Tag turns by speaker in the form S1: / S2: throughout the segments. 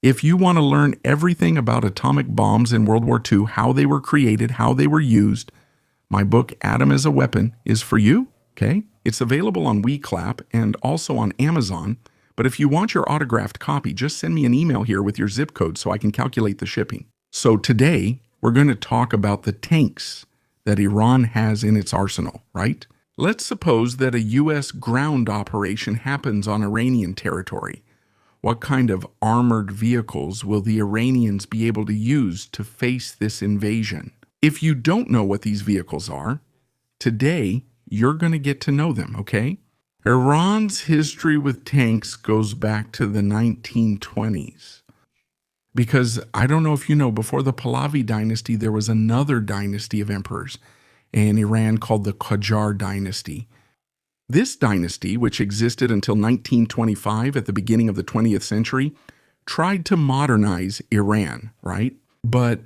S1: If you want to learn everything about atomic bombs in World War II, how they were created, how they were used, my book, Atom as a Weapon, is for you, okay? It's available on WeClap and also on Amazon, but if you want your autographed copy, just send me an email here with your zip code so I can calculate the shipping. So today, we're going to talk about the tanks that Iran has in its arsenal, right? Let's suppose that a U.S. ground operation happens on Iranian territory. What kind of armored vehicles will the Iranians be able to use to face this invasion? If you don't know what these vehicles are, today you're going to get to know them, okay? Iran's history with tanks goes back to the 1920s. Because I don't know if you know, before the Pahlavi dynasty, there was another dynasty of emperors in Iran called the Qajar dynasty. This dynasty, which existed until 1925 at the beginning of the 20th century, tried to modernize Iran, right? But,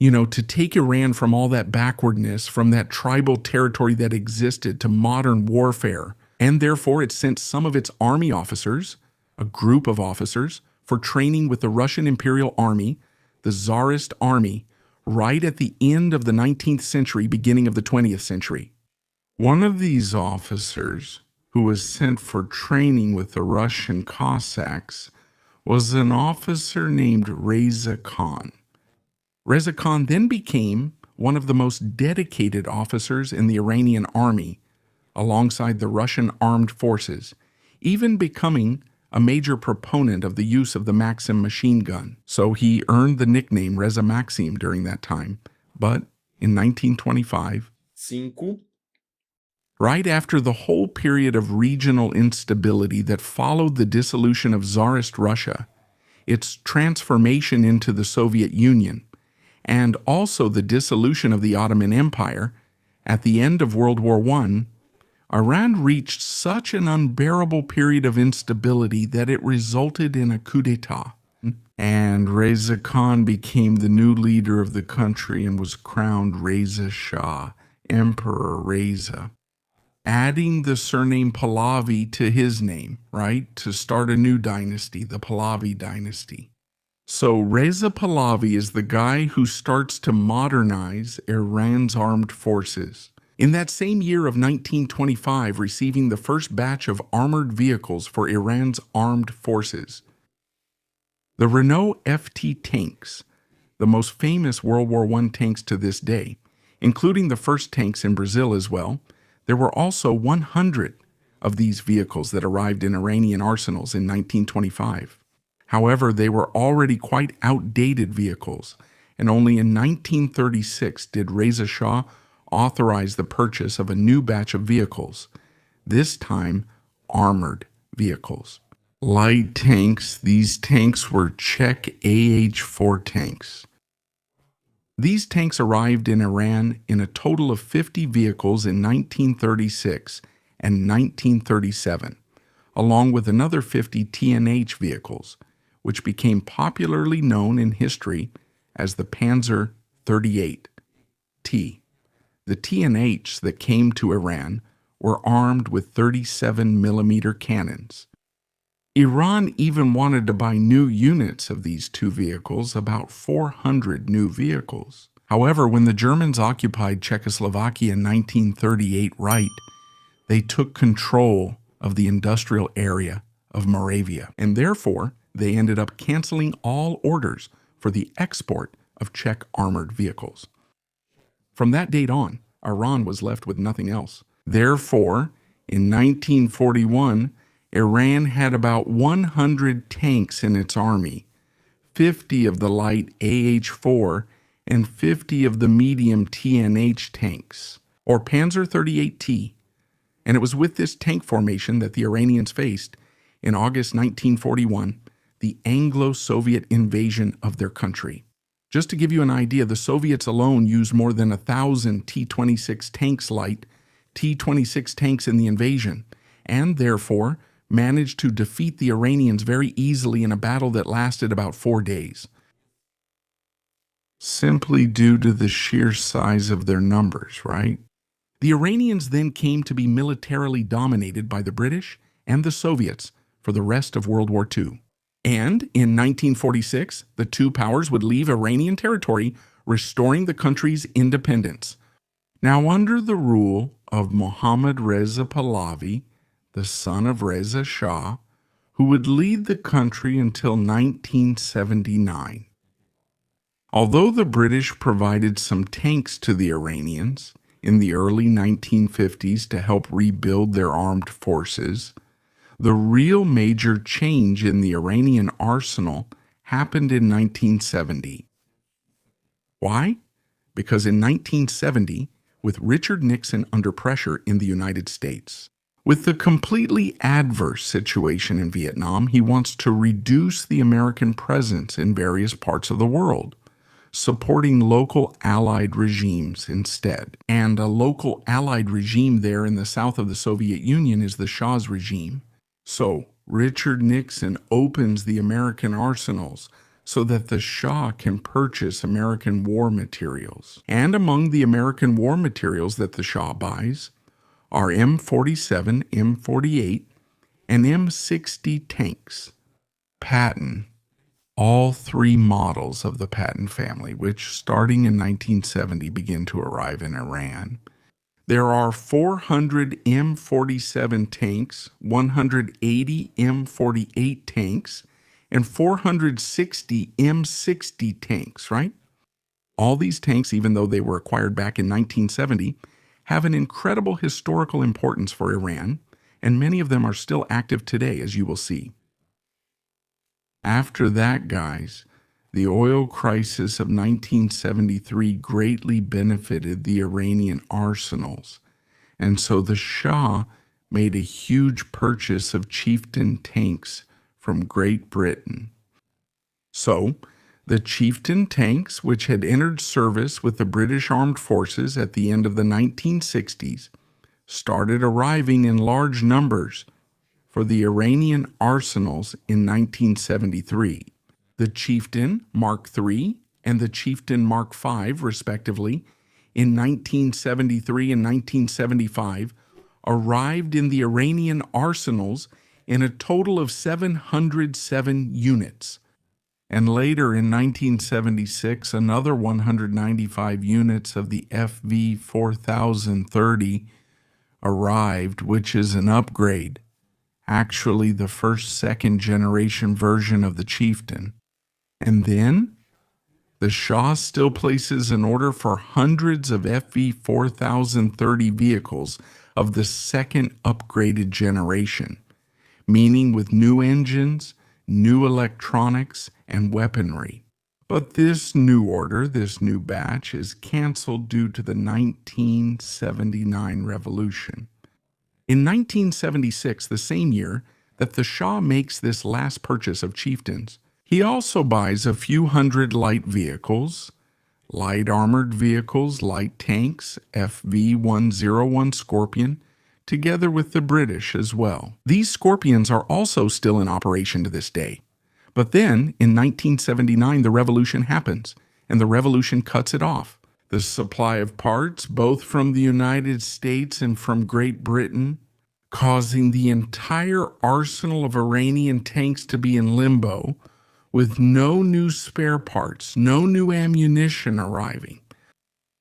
S1: to take Iran from all that backwardness, from that tribal territory that existed to modern warfare, and therefore it sent some of its army officers, a group of officers, for training with the Russian Imperial Army, the Tsarist Army, right at the end of the 19th century, beginning of the 20th century. One of these officers, who was sent for training with the Russian Cossacks, was an officer named Reza Khan. Reza Khan then became one of the most dedicated officers in the Iranian army, alongside the Russian armed forces, even becoming a major proponent of the use of the Maxim machine gun. So he earned the nickname Reza Maxim during that time. But in 1925, right after the whole period of regional instability that followed the dissolution of Tsarist Russia, its transformation into the Soviet Union, and also the dissolution of the Ottoman Empire, at the end of World War I, Iran reached such an unbearable period of instability that it resulted in a coup d'etat. And Reza Khan became the new leader of the country and was crowned Reza Shah, Emperor Reza, adding the surname Pahlavi to his name, right, to start a new dynasty, the Pahlavi dynasty. So Reza Pahlavi is the guy who starts to modernize Iran's armed forces. In that same year of 1925, receiving the first batch of armored vehicles for Iran's armed forces. The Renault FT tanks, the most famous World War I tanks to this day, including the first tanks in Brazil as well, there were also 100 of these vehicles that arrived in Iranian arsenals in 1925. However, they were already quite outdated vehicles, and only in 1936 did Reza Shah authorize the purchase of a new batch of vehicles, this time armored vehicles. Light tanks, these tanks were Czech AH-4 tanks. These tanks arrived in Iran in a total of 50 vehicles in 1936 and 1937, along with another 50 TNH vehicles, which became popularly known in history as the Panzer 38T. The TNHs that came to Iran were armed with 37mm cannons. Iran even wanted to buy new units of these two vehicles, about 400 new vehicles. However, when the Germans occupied Czechoslovakia in 1938, they took control of the industrial area of Moravia, and therefore they ended up canceling all orders for the export of Czech armored vehicles. From that date on, Iran was left with nothing else. Therefore, in 1941, Iran had about 100 tanks in its army, 50 of the light AH-4 and 50 of the medium TNH tanks, or Panzer 38T. And it was with this tank formation that the Iranians faced, in August 1941, the Anglo-Soviet invasion of their country. Just to give you an idea, the Soviets alone used more than 1,000 T-26 tanks light, T-26 tanks in the invasion, and therefore managed to defeat the Iranians very easily in a battle that lasted about 4 days. Simply due to the sheer size of their numbers, right? The Iranians then came to be militarily dominated by the British and the Soviets for the rest of World War II. And in 1946, the two powers would leave Iranian territory, restoring the country's independence. Now, under the rule of Mohammad Reza Pahlavi, the son of Reza Shah, who would lead the country until 1979. Although the British provided some tanks to the Iranians in the early 1950s to help rebuild their armed forces, the real major change in the Iranian arsenal happened in 1970. Why? Because in 1970, with Richard Nixon under pressure in the United States, with the completely adverse situation in Vietnam, he wants to reduce the American presence in various parts of the world, supporting local Allied regimes instead. And a local Allied regime there in the south of the Soviet Union is the Shah's regime. So Richard Nixon opens the American arsenals so that the Shah can purchase American war materials. And among the American war materials that the Shah buys are M47, M48, and M60 tanks. Patton, all three models of the Patton family, which starting in 1970 begin to arrive in Iran. There are 400 M47 tanks, 180 M48 tanks, and 460 M60 tanks, right? All these tanks, even though they were acquired back in 1970, have an incredible historical importance for Iran, and many of them are still active today, as you will see. After that, guys, the oil crisis of 1973 greatly benefited the Iranian arsenals, and so the Shah made a huge purchase of Chieftain tanks from Great Britain. So, the Chieftain tanks, which had entered service with the British Armed Forces at the end of the 1960s, started arriving in large numbers for the Iranian arsenals in 1973. The Chieftain Mark III and the Chieftain Mark V, respectively, in 1973 and 1975, arrived in the Iranian arsenals in a total of 707 units. And later in 1976, another 195 units of the FV 4030 arrived, which is an upgrade, actually the first second-generation version of the Chieftain. And then, the Shah still places an order for hundreds of FV 4030 vehicles of the second upgraded generation, meaning with new engines, new electronics, and weaponry. But this new order, this new batch, is canceled due to the 1979 revolution. In 1976, the same year that the Shah makes this last purchase of Chieftains, he also buys a few hundred light vehicles, light armored vehicles, light tanks, FV-101 Scorpion, together with the British as well. These Scorpions are also still in operation to this day. But then, in 1979, the revolution happens, and the revolution cuts it off. The supply of parts, both from the United States and from Great Britain, causing the entire arsenal of Iranian tanks to be in limbo, with no new spare parts, no new ammunition arriving.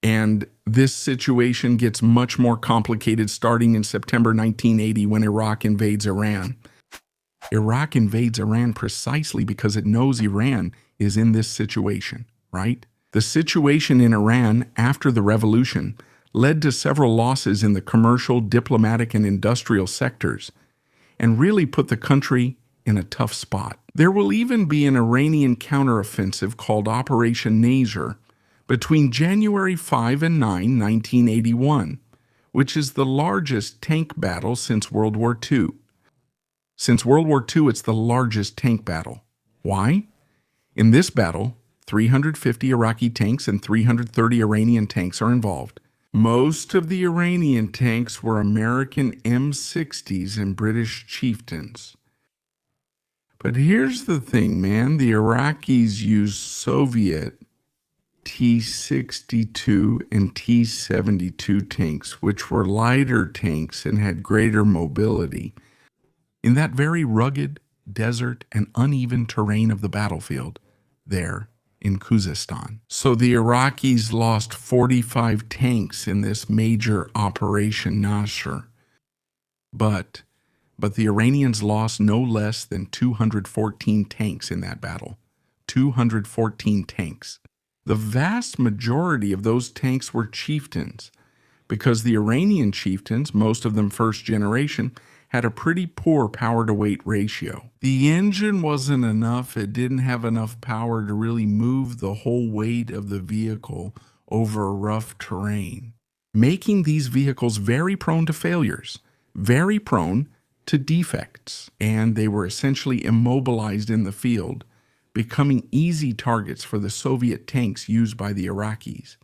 S1: And this situation gets much more complicated starting in September 1980 when Iraq invades Iran. Iraq invades Iran precisely because it knows Iran is in this situation, right? The situation in Iran after the revolution led to several losses in the commercial, diplomatic, and industrial sectors, and really put the country in a tough spot. There will even be an Iranian counteroffensive called Operation Nasr between January 5 and 9, 1981, which is the largest tank battle since World War II. Since World War II, it's the largest tank battle. Why? In this battle, 350 Iraqi tanks and 330 Iranian tanks are involved. Most of the Iranian tanks were American M60s and British Chieftains. But here's the thing, man. The Iraqis used Soviet T-62 and T-72 tanks, which were lighter tanks and had greater mobility. In that very rugged desert, and uneven terrain of the battlefield there in Khuzestan. So the Iraqis lost 45 tanks in this major Operation Nasr, but the Iranians lost no less than 214 tanks in that battle. 214 tanks. The vast majority of those tanks were chieftains, because the Iranian chieftains, most of them first generation, had a pretty poor power-to-weight ratio. The engine wasn't enough. It didn't have enough power to really move the whole weight of the vehicle over rough terrain, making these vehicles very prone to failures, very prone to defects, and they were essentially immobilized in the field, becoming easy targets for the Soviet tanks used by the Iraqis.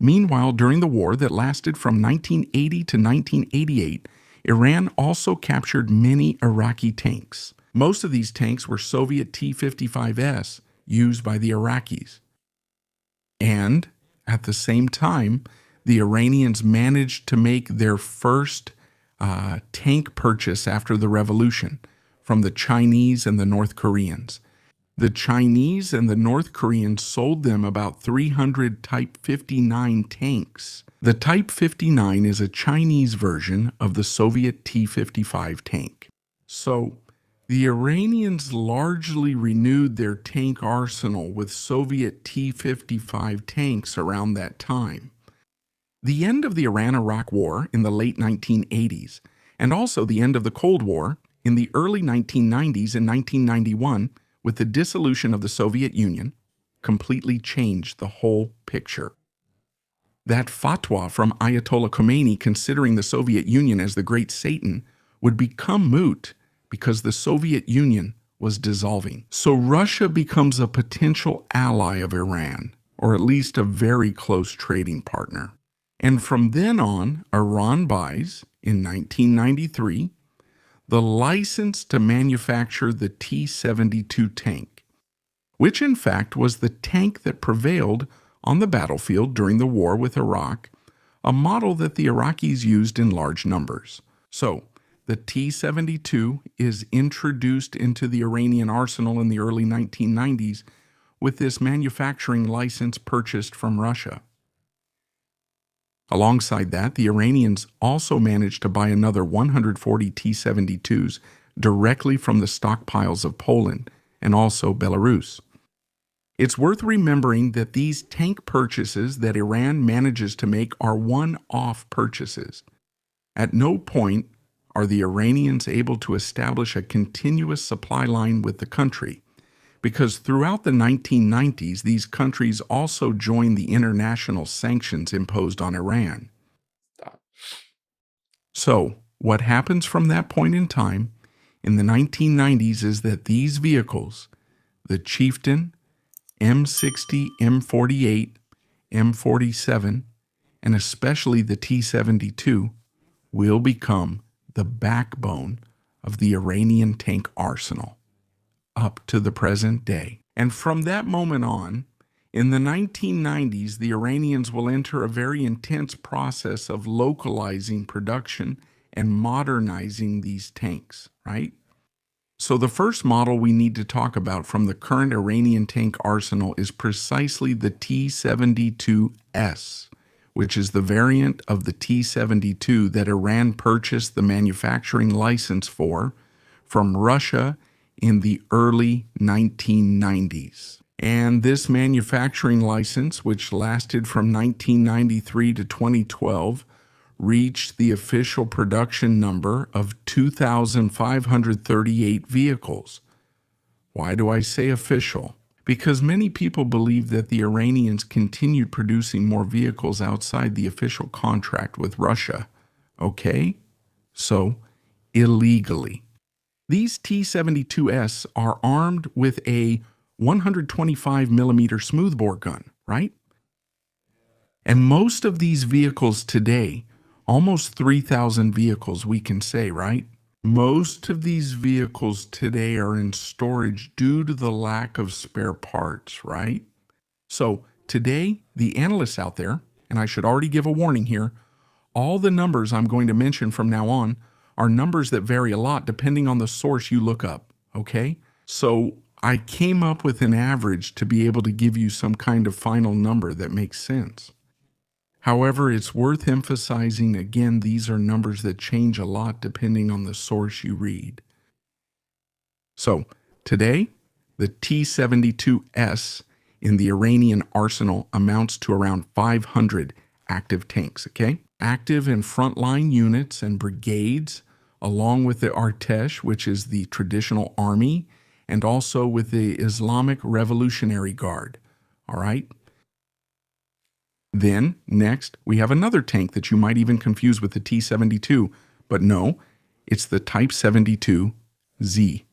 S1: Meanwhile, during the war that lasted from 1980 to 1988, Iran also captured many Iraqi tanks. Most of these tanks were Soviet T-55S used by the Iraqis. And at the same time, the Iranians managed to make their first tank purchase after the revolution from the Chinese and the North Koreans. The Chinese and the North Koreans sold them about 300 Type 59 tanks. The Type 59 is a Chinese version of the Soviet T-55 tank. So the Iranians largely renewed their tank arsenal with Soviet T-55 tanks around that time. The end of the Iran-Iraq War in the late 1980s, and also the end of the Cold War in the early 1990s and 1991, with the dissolution of the Soviet Union, completely changed the whole picture. That fatwa from Ayatollah Khomeini considering the Soviet Union as the Great Satan would become moot because the Soviet Union was dissolving. So Russia becomes a potential ally of Iran, or at least a very close trading partner. And from then on, Iran buys, in 1993, the license to manufacture the T-72 tank, which in fact was the tank that prevailed on the battlefield during the war with Iraq, a model that the Iraqis used in large numbers. So, the T-72 is introduced into the Iranian arsenal in the early 1990s with this manufacturing license purchased from Russia. Alongside that, the Iranians also managed to buy another 140 T-72s directly from the stockpiles of Poland and also Belarus. It's worth remembering that these tank purchases that Iran manages to make are one-off purchases. At no point are the Iranians able to establish a continuous supply line with the country, because throughout the 1990s, these countries also joined the international sanctions imposed on Iran. So, what happens from that point in time in the 1990s is that these vehicles, the Chieftain, M60, M48, M47, and especially the T-72, will become the backbone of the Iranian tank arsenal up to the present day. And from that moment on, in the 1990s, the Iranians will enter a very intense process of localizing production and modernizing these tanks, right? So the first model we need to talk about from the current Iranian tank arsenal is precisely the T-72S, which is the variant of the T-72 that Iran purchased the manufacturing license for from Russia in the early 1990s. And this manufacturing license, which lasted from 1993 to 2012, reached the official production number of 2,538 vehicles. Why do I say official? Because many people believe that the Iranians continued producing more vehicles outside the official contract with Russia. Okay? So, illegally. These T-72S are armed with a 125 millimeter smoothbore gun, right? And most of these vehicles today, almost 3,000 vehicles we can say, right? Most of these vehicles today are in storage due to the lack of spare parts, right? So today, the analysts out there, and I should already give a warning here, all the numbers I'm going to mention from now on are numbers that vary a lot depending on the source you look up, okay? So I came up with an average to be able to give you some kind of final number that makes sense. However, it's worth emphasizing again, these are numbers that change a lot depending on the source you read. So today, the T-72S in the Iranian arsenal amounts to around 500 active tanks, okay? Active in frontline units and brigades, along with the Artesh, which is the traditional army, and also with the Islamic Revolutionary Guard, all right? Then, next, we have another tank that you might even confuse with the T-72, but no, it's the Type 72Z,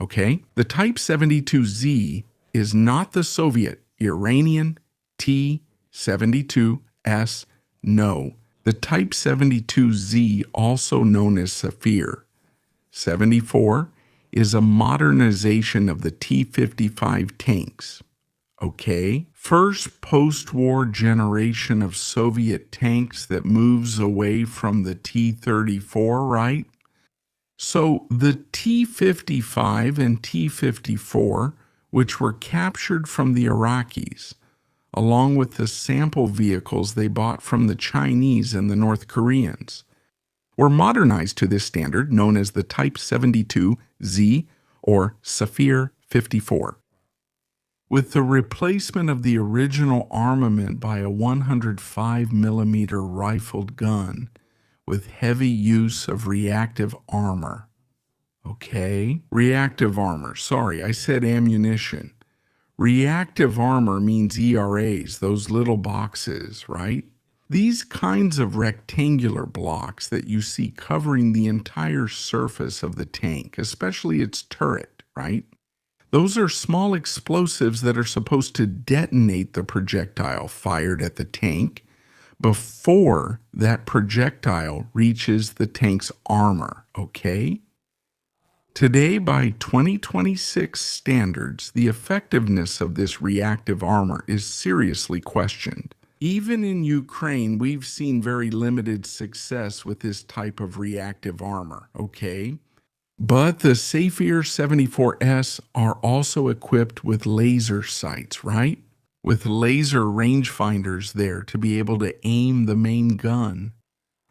S1: okay? The Type 72Z is not the Soviet Iranian T-72S, no. The Type 72Z, also known as Safir 74, is a modernization of the T-55 tanks. Okay? First post-war generation of Soviet tanks that moves away from the T-34, right? So the T-55 and T-54, which were captured from the Iraqis, along with the sample vehicles they bought from the Chinese and the North Koreans, were modernized to this standard known as the Type 72Z or Safir 54. With the replacement of the original armament by a 105mm rifled gun with heavy use of reactive armor. Okay? Reactive armor. Sorry, I said ammunition. Reactive armor means ERAs, those little boxes, right? These kinds of rectangular blocks that you see covering the entire surface of the tank, especially its turret, right? Those are small explosives that are supposed to detonate the projectile fired at the tank before that projectile reaches the tank's armor, okay? Today, by 2026 standards, the effectiveness of this reactive armor is seriously questioned. Even in Ukraine, we've seen very limited success with this type of reactive armor, okay? But the Safir 74S are also equipped with laser sights, right? With laser rangefinders there to be able to aim the main gun.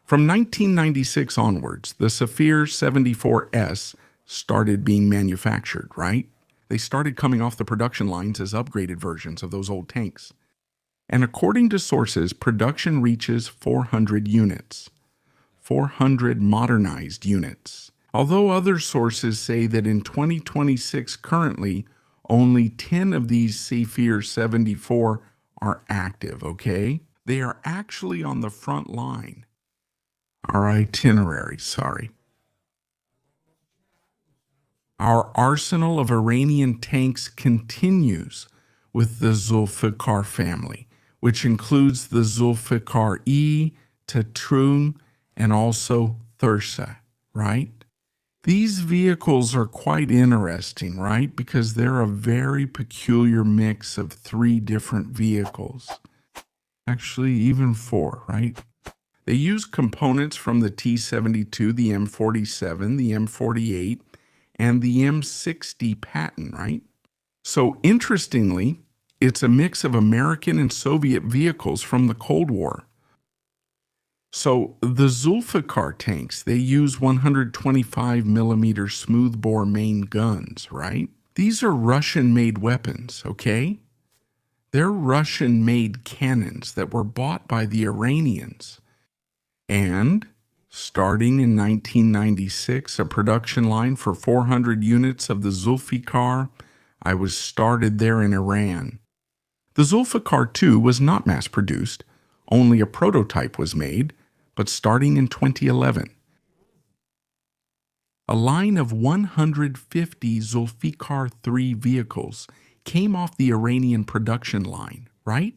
S1: From 1996 onwards, the Safir 74S started being manufactured, right? They started coming off the production lines as upgraded versions of those old tanks. And according to sources, production reaches 400 units. 400 modernized units. Although other sources say that in 2026 currently, only 10 of these Safir 74 are active, okay? They are actually on the front line. Our itinerary, sorry. Our arsenal of Iranian tanks continues with the Zulfikar family, which includes the Zulfikar-E, Tatrun, and also Thursa, right? These vehicles are quite interesting, right? Because they're a very peculiar mix of 3 different vehicles. Actually, even 4, right? They use components from the T-72, the M47, the M48, and the M60 patent, right? So interestingly, it's a mix of American and Soviet vehicles from the Cold War. So the Zulfikar tanks, they use 125mm smoothbore main guns, right? These are Russian-made weapons, okay? They're Russian-made cannons that were bought by the Iranians. And starting in 1996, a production line for 400 units of the Zulfikar, I was started there in Iran. The Zulfikar II was not mass-produced, only a prototype was made, but starting in 2011. A line of 150 Zulfikar III vehicles came off the Iranian production line, right?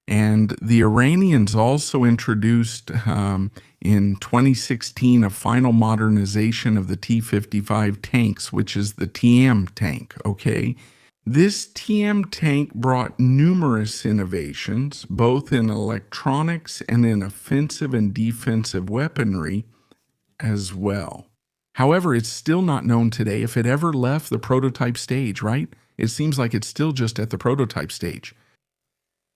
S1: And the Iranians also introduced in 2016 a final modernization of the T-55 tanks, which is the TM tank, okay? This TM tank brought numerous innovations, both in electronics and in offensive and defensive weaponry, as well. However, it's still not known today if it ever left the prototype stage, right? It seems like it's still just at the prototype stage.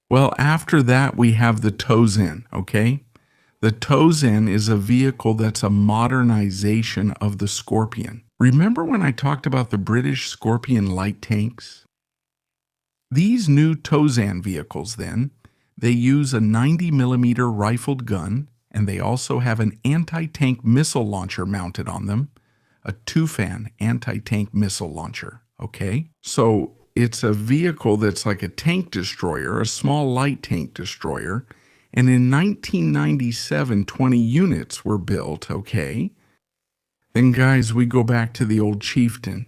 S1: Well, after that, we have the Tozen, okay? The Tozen is a vehicle that's a modernization of the Scorpion. Remember when I talked about the British Scorpion light tanks? These new Tozen vehicles, then, they use a 90mm rifled gun, and they also have an anti-tank missile launcher mounted on them, a two-fan anti-tank missile launcher, okay? So it's a vehicle that's like a tank destroyer, a small light tank destroyer, and in 1997, 20 units were built, okay? Then guys, we go back to the old Chieftain.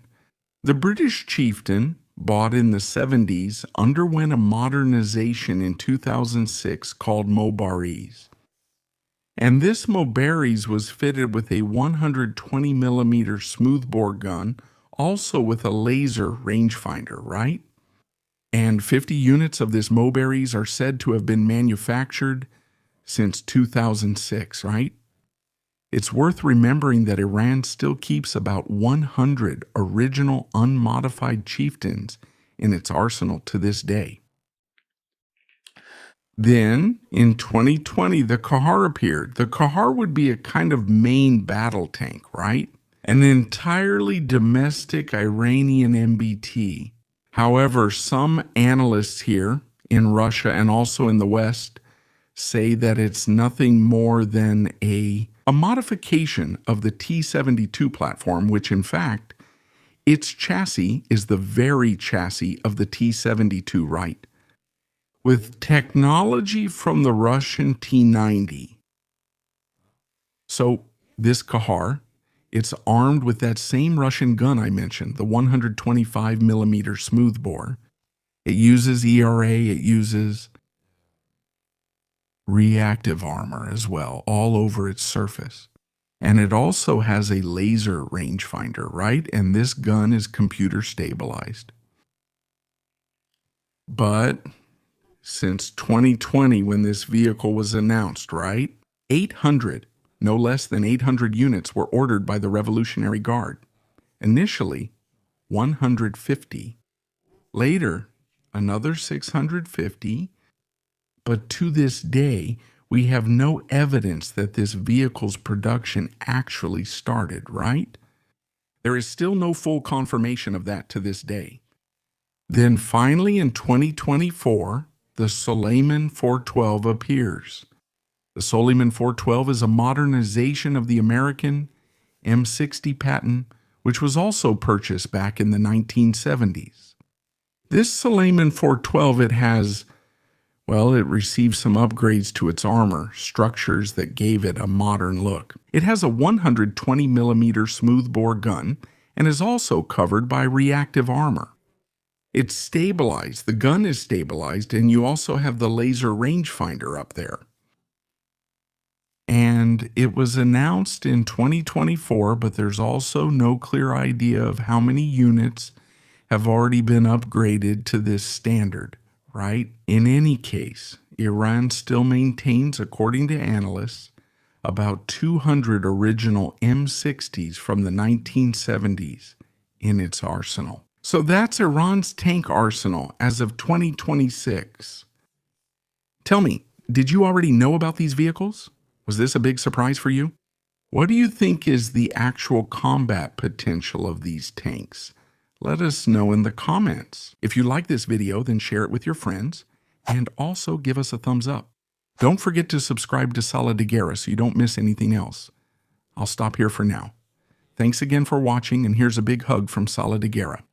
S1: The British Chieftain, bought in the 70s, underwent a modernization in 2006 called Mobaris. And this Mobaris was fitted with a 120mm smoothbore gun, also with a laser rangefinder, right? And 50 units of this Mobaris are said to have been manufactured since 2006, right? It's worth remembering that Iran still keeps about 100 original unmodified Chieftains in its arsenal to this day. Then, in 2020, the Kahar appeared. The Kahar would be a kind of main battle tank, right? An entirely domestic Iranian MBT. However, some analysts here in Russia and also in the West say that it's nothing more than a modification of the T-72 platform, which in fact, its chassis is the very chassis of the T-72, right? With technology from the Russian T-90. So this Kahar, it's armed with that same Russian gun I mentioned, the 125mm smoothbore. It uses ERA, it uses reactive armor as well, all over its surface. And it also has a laser rangefinder, right? And this gun is computer stabilized. But since 2020, when this vehicle was announced, right? 800, no less than 800 units were ordered by the Revolutionary Guard. Initially, 150. Later, another 650. But to this day, we have no evidence that this vehicle's production actually started, right? There is still no full confirmation of that to this day. Then finally in 2024, the Suleiman 412 appears. The Suleiman 412 is a modernization of the American M60 Patton, which was also purchased back in the 1970s. This Suleiman 412, it received some upgrades to its armor, structures that gave it a modern look. It has a 120mm smoothbore gun and is also covered by reactive armor. It's stabilized, the gun is stabilized, and you also have the laser rangefinder up there. And it was announced in 2024, but there's also no clear idea of how many units have already been upgraded to this standard. Right? In any case, Iran still maintains, according to analysts, about 200 original M60s from the 1970s in its arsenal. So that's Iran's tank arsenal as of 2026. Tell me, did you already know about these vehicles? Was this a big surprise for you? What do you think is the actual combat potential of these tanks? Let us know in the comments. If you like this video, then share it with your friends and also give us a thumbs up. Don't forget to subscribe to Sala de Guerra so you don't miss anything else. I'll stop here for now. Thanks again for watching, and here's a big hug from Sala de Guerra.